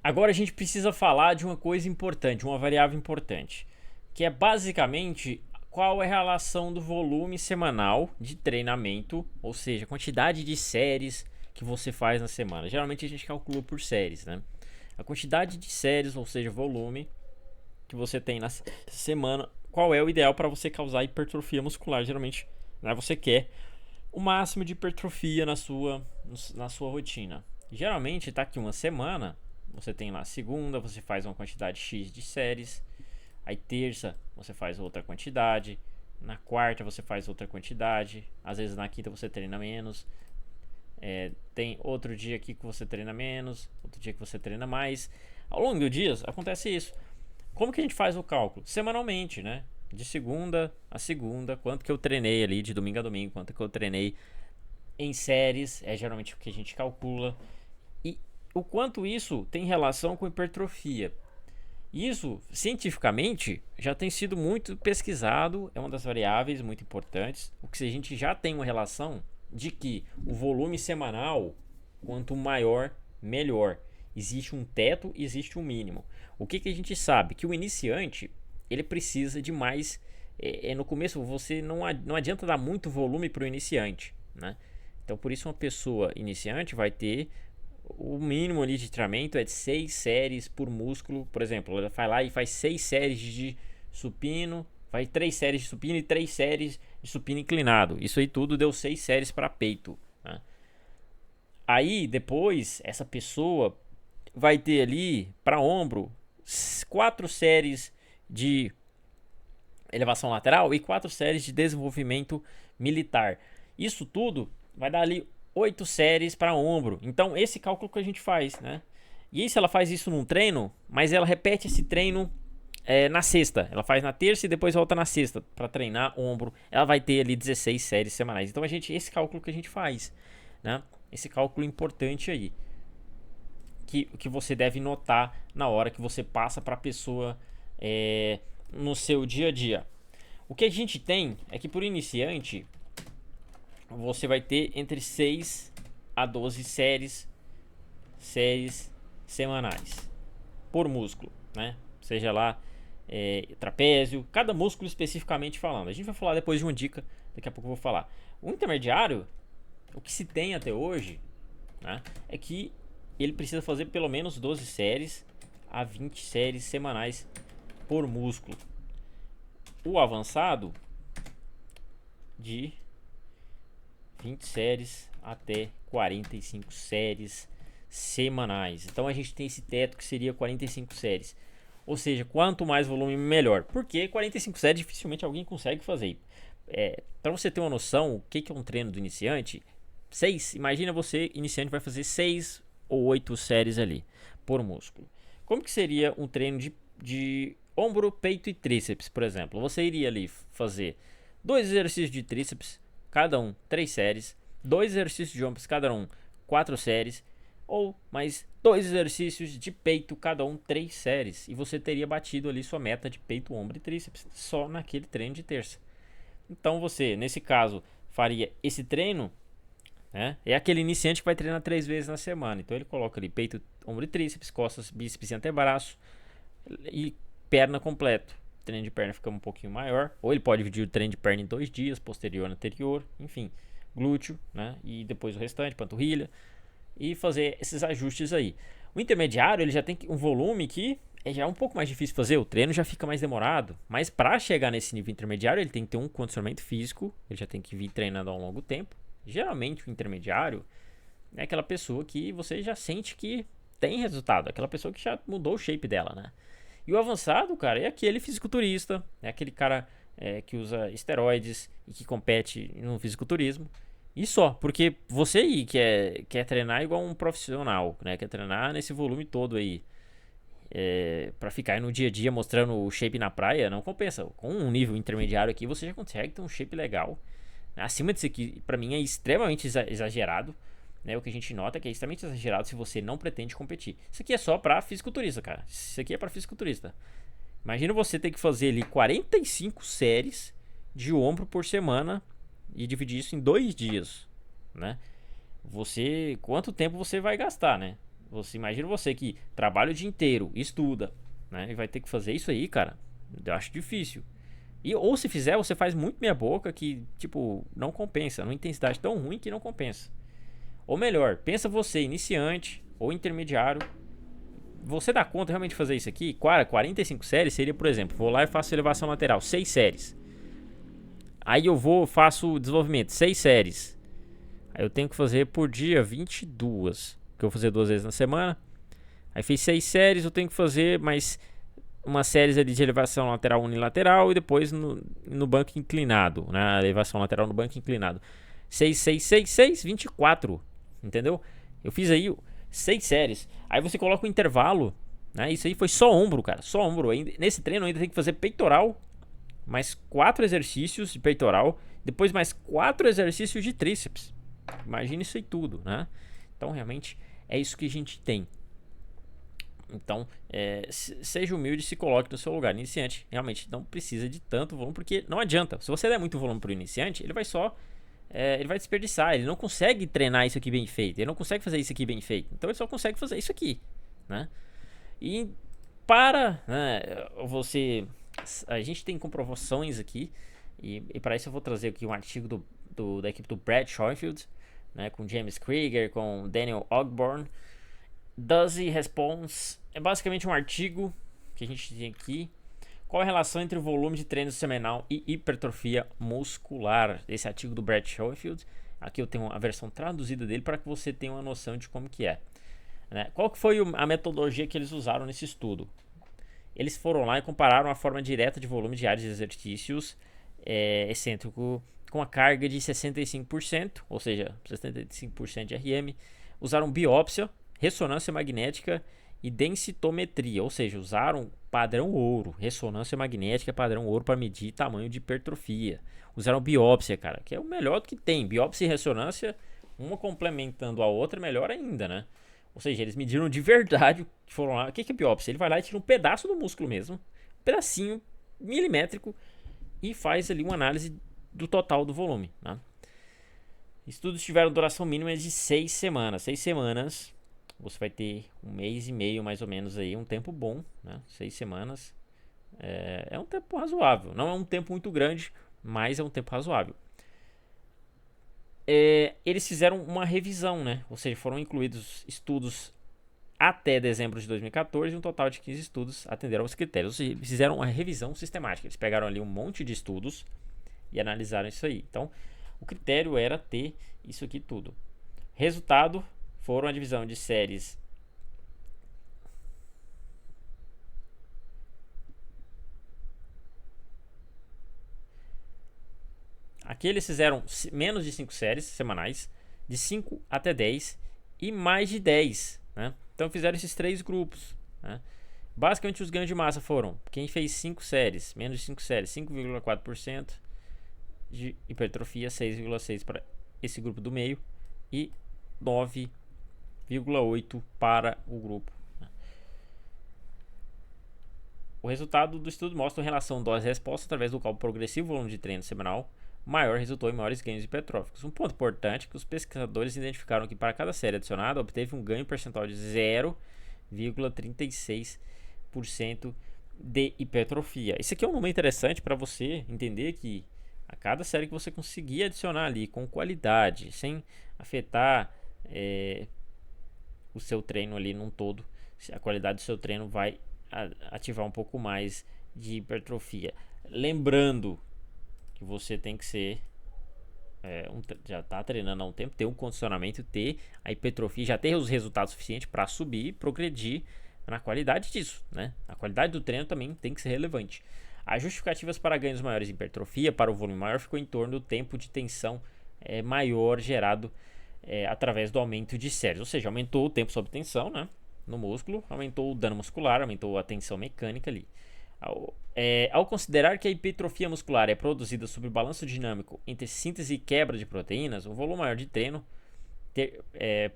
Agora a gente precisa falar de uma coisa importante, uma variável importante, que é basicamente qual é a relação do volume semanal de treinamento, ou seja, a quantidade de séries que você faz na semana. Geralmente a gente calcula por séries, né? A quantidade de séries, ou seja, volume que você tem na semana, qual é o ideal para você causar hipertrofia muscular? Geralmente, né, você quer o máximo de hipertrofia na sua rotina. Geralmente está aqui uma semana, você tem lá segunda, você faz uma quantidade X de séries, aí terça você faz outra quantidade, na quarta você faz outra quantidade, às vezes na quinta você treina menos, tem outro dia aqui que você treina menos, outro dia que você treina mais. Ao longo do dia acontece isso. Como que a gente faz o cálculo? Semanalmente, né? De segunda a segunda, quanto que eu treinei ali, de domingo a domingo, quanto que eu treinei em séries, é geralmente o que a gente calcula. E o quanto isso tem relação com hipertrofia. Isso, cientificamente, já tem sido muito pesquisado, é uma das variáveis muito importantes. O que a gente já tem uma relação de que o volume semanal, quanto maior, melhor. Existe um teto, existe um mínimo. O que a gente sabe? Que o iniciante, ele precisa de mais. No começo, você não adianta dar muito volume para o iniciante, né? Então, por isso, uma pessoa iniciante vai ter o mínimo ali de treinamento é de 6 séries por músculo. Por exemplo, ela vai lá e faz 6 séries de supino, faz 3 séries de supino e 3 séries de supino inclinado. Isso aí tudo deu 6 séries para peito, né? Aí depois essa pessoa vai ter ali para ombro 4 séries de elevação lateral e 4 séries de desenvolvimento militar. Isso tudo vai dar ali 8 séries para ombro. Então, esse cálculo que a gente faz, né? E aí, se ela faz isso num treino, mas ela repete esse treino na sexta, ela faz na terça e depois volta na sexta para treinar ombro, ela vai ter ali 16 séries semanais. Então, esse cálculo que a gente faz, né? Esse cálculo importante aí, que você deve notar na hora que você passa para a pessoa no seu dia a dia. O que a gente tem é que por iniciante você vai ter entre 6 a 12 séries semanais por músculo, né? Seja lá trapézio, cada músculo especificamente falando. A gente vai falar depois de uma dica, daqui a pouco eu vou falar. O intermediário, o que se tem até hoje, né, é que ele precisa fazer pelo menos 12 séries a 20 séries semanais por músculo. O avançado de 20 séries até 45 séries semanais. Então a gente tem esse teto que seria 45 séries. Ou seja, quanto mais volume, melhor. Porque 45 séries dificilmente alguém consegue fazer. Para você ter uma noção, o que é um treino do iniciante? 6. Imagina você, iniciante, vai fazer 6 ou 8 séries ali por músculo. Como que seria um treino de ombro, peito e tríceps, por exemplo? Você iria ali fazer 2 exercícios de tríceps, cada um 3 séries, 2 exercícios de ombros, cada um 4 séries, ou mais 2 exercícios de peito, cada um 3 séries, e você teria batido ali sua meta de peito, ombro e tríceps só naquele treino de terça. Então você, nesse caso, faria esse treino, né? É aquele iniciante que vai treinar 3 vezes na semana. Então ele coloca ali peito, ombro e tríceps, costas, bíceps e antebraço e perna completo. O treino de perna fica um pouquinho maior, ou ele pode dividir o treino de perna em 2 dias, posterior, anterior, enfim, glúteo, né? E depois o restante, panturrilha, e fazer esses ajustes aí. O intermediário ele já tem um volume que já um pouco mais difícil fazer, o treino já fica mais demorado, mas para chegar nesse nível intermediário ele tem que ter um condicionamento físico, ele já tem que vir treinando ao longo tempo. Geralmente o intermediário é aquela pessoa que você já sente que tem resultado, aquela pessoa que já mudou o shape dela, né? E o avançado, cara, é aquele fisiculturista, é aquele cara que usa esteroides e que compete no fisiculturismo. E só, porque você aí quer treinar igual um profissional, né? Quer treinar nesse volume todo aí. Pra ficar aí no dia a dia mostrando o shape na praia, não compensa. Com um nível intermediário aqui, você já consegue ter um shape legal. Acima disso aqui, pra mim, é extremamente exagerado. Né? O que a gente nota é que é extremamente exagerado se você não pretende competir. Isso aqui é só pra fisiculturista, cara. Isso aqui é pra fisiculturista. Imagina você ter que fazer ali 45 séries de ombro por semana e dividir isso em 2 dias, né? Quanto tempo você vai gastar, né? Você imagina você que trabalha o dia inteiro, estuda, né? E vai ter que fazer isso aí, cara. Eu acho difícil. E, ou se fizer, você faz muito meia boca que, tipo, não compensa. Numa intensidade tão ruim que não compensa. Ou melhor, pensa você, iniciante ou intermediário. Você dá conta realmente de fazer isso aqui? 45 séries seria, por exemplo, vou lá e faço elevação lateral, 6 séries. Aí eu faço desenvolvimento, 6 séries. Aí eu tenho que fazer por dia 22. Que eu vou fazer 2 vezes na semana. Aí fiz 6 séries, eu tenho que fazer mais uma série ali de elevação lateral unilateral e depois no banco inclinado, né? A elevação lateral no banco inclinado. 6, 6, 6, 6, 24. Entendeu? Eu fiz aí 6 séries. Aí você coloca o intervalo, né? Isso aí foi só ombro, cara. Só ombro. Nesse treino eu ainda tem que fazer peitoral. Mais 4 exercícios de peitoral. Depois mais 4 exercícios de tríceps. Imagina isso aí tudo, né? Então realmente é isso que a gente tem. Então, seja humilde e se coloque no seu lugar. Iniciante realmente não precisa de tanto volume, porque não adianta. Se você der muito volume para o iniciante, ele vai só ele vai desperdiçar. Ele não consegue treinar isso aqui bem feito. Ele não consegue fazer isso aqui bem feito. Então ele só consegue fazer isso aqui, né? E para você, a gente tem comprovações aqui. E para isso eu vou trazer aqui um artigo da equipe do Brad Schoenfield, né, com James Krieger, com Daniel Ogborn. Dozy Response é basicamente um artigo que a gente tem aqui. Qual a relação entre o volume de treino semanal e hipertrofia muscular? Esse artigo do Brad Schoenfield. Aqui eu tenho a versão traduzida dele para que você tenha uma noção de como que é, né? Qual que foi a metodologia que eles usaram nesse estudo? Eles foram lá e compararam a forma direta de volume diário de exercícios excêntrico com a carga de 65%, ou seja, 75% de RM. Usaram biópsia, ressonância magnética e densitometria, ou seja, usaram padrão ouro, ressonância magnética padrão ouro para medir tamanho de hipertrofia. Usaram biópsia, cara, que é o melhor que tem. Biópsia e ressonância, uma complementando a outra, melhor ainda, né? Ou seja, eles mediram de verdade, foram lá. O que é biópsia? Ele vai lá e tira um pedaço do músculo mesmo, um pedacinho milimétrico, e faz ali uma análise do total do volume, né? Estudos tiveram duração mínima de 6 semanas. 6 semanas, você vai ter 1 mês e meio mais ou menos aí, um tempo bom, né? 6 semanas é um tempo razoável. Não é um tempo muito grande, mas é um tempo razoável. Eles fizeram uma revisão, né? Ou seja, foram incluídos estudos até dezembro de 2014 e um total de 15 estudos atenderam aos critérios. Ou seja, eles fizeram uma revisão sistemática. Eles pegaram ali um monte de estudos e analisaram isso aí. Então, o critério era ter isso aqui tudo. Resultado, foram a divisão de séries. Aqui eles fizeram menos de 5 séries semanais, de 5 até 10 e mais de 10, né? Então fizeram esses 3 grupos, né? Basicamente os ganhos de massa foram: quem fez 5 séries, menos de 5 séries, 5,4% de hipertrofia, 6,6% para esse grupo do meio e 9,8% para o grupo. O resultado do estudo mostra uma relação dose-resposta através do qual o progressivo volume de treino semanal maior resultou em maiores ganhos hipertróficos. Um ponto importante é que os pesquisadores identificaram que para cada série adicionada obteve um ganho percentual de 0,36% de hipertrofia. Isso aqui é um número interessante para você entender que a cada série que você conseguir adicionar ali com qualidade, sem afetar o seu treino ali num todo, a qualidade do seu treino vai ativar um pouco mais de hipertrofia. Lembrando que você tem que ser já está treinando há um tempo, ter um condicionamento, ter a hipertrofia, já ter os resultados suficientes para subir e progredir na qualidade disso, né? A qualidade do treino também tem que ser relevante. As justificativas para ganhos maiores em hipertrofia para o volume maior ficou em torno do tempo de tensão maior gerado através do aumento de séries, ou seja, aumentou o tempo sob tensão, né, no músculo, aumentou o dano muscular, aumentou a tensão mecânica ali. Ao considerar que a hipertrofia muscular é produzida sob o balanço dinâmico entre síntese e quebra de proteínas, o volume maior de treino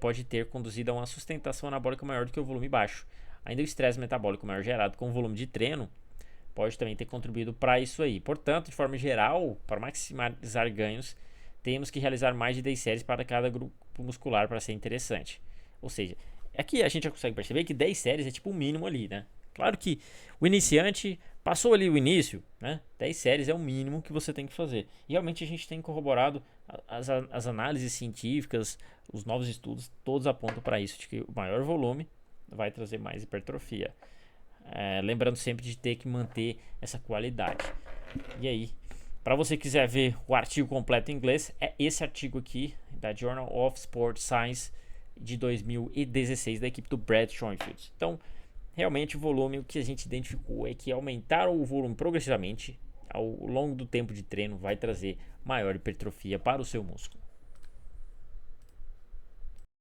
pode ter conduzido a uma sustentação anabólica maior do que o volume baixo. Ainda o estresse metabólico maior gerado com o volume de treino pode também ter contribuído para isso aí. Portanto, de forma geral, para maximizar ganhos, temos que realizar mais de 10 séries para cada grupo muscular para ser interessante. Ou seja, Aqui a gente já consegue perceber que 10 séries é tipo o mínimo ali, né? Claro que o iniciante passou ali o início, né? 10 séries é o mínimo que você tem que fazer. E realmente a gente tem corroborado as análises científicas, os novos estudos, todos apontam para isso, de que o maior volume vai trazer mais hipertrofia. Lembrando sempre de ter que manter essa qualidade. E aí, para você quiser ver o artigo completo em inglês, é esse artigo aqui da Journal of Sports Science de 2016 da equipe do Brad Schoenfeld. Então, realmente o volume, o que a gente identificou é que aumentar o volume progressivamente ao longo do tempo de treino vai trazer maior hipertrofia para o seu músculo.